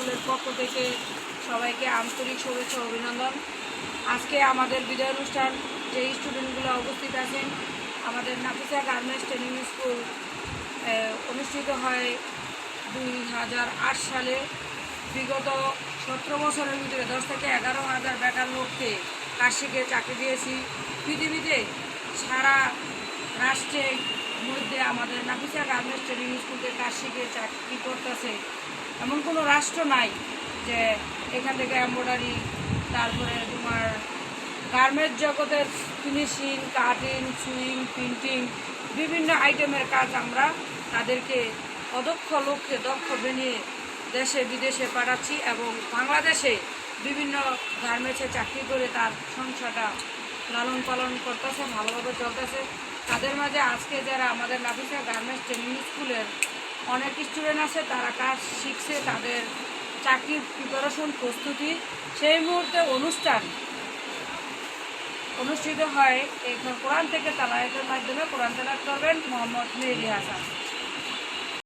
স্কুলের পক্ষ থেকে সবাইকে আন্তরিক শুভেচ্ছা অভিনন্দন। আজকে আমাদের বিদায় অনুষ্ঠান যে স্টুডেন্টগুলো উপস্থিত আছেন, আমাদের নাফিসা গার্মেন্টস ট্রেনিং স্কুল অনুষ্ঠিত হয় 2008 সালে। বিগত 17 বছরের ভিতরে 10 থেকে 11,000 বেকার লোককে কাজ শিখে চাকরি দিয়েছি। পৃথিবীতে সারা রাষ্ট্রের মধ্যে আমাদের নাফিসা গার্মেন্টস ট্রেনিং স্কুলকে কাজ শিখে চাকরি করতেছে এমন কোনো রাষ্ট্র নাই যে এখান থেকে এমব্রয়ডারি, তারপরে তোমার গার্মেন্টস জগতের ফিনিশিং, কাটিং, সুইং, প্রিন্টিং বিভিন্ন আইটেমের কাজ আমরা তাদেরকে অদক্ষ লোককে দক্ষ বানিয়ে দেশে বিদেশে পাঠাচ্ছি এবং বাংলাদেশে বিভিন্ন গার্মেন্টসে চাকরি করে তার সংসারটা লালন পালন করতেছে, ভালোভাবে চলতেছে। তাদের মাঝে আজকে যারা আমাদের নাফিসা গার্মেন্টস ট্রেনিং স্কুলের অনেক স্টুডেন্ট আছে, তারা কাজ শিখছে, তাদের চাকরির প্রিপারেশন প্রস্তুতি, সেই মুহূর্তে অনুষ্ঠান অনুষ্ঠিত হয়। এখানে কোরআন থেকে তালাওয়াতের মাধ্যমে কোরআন তেলাওয়াত করবেন মোহাম্মদ মেহেদী হাসান।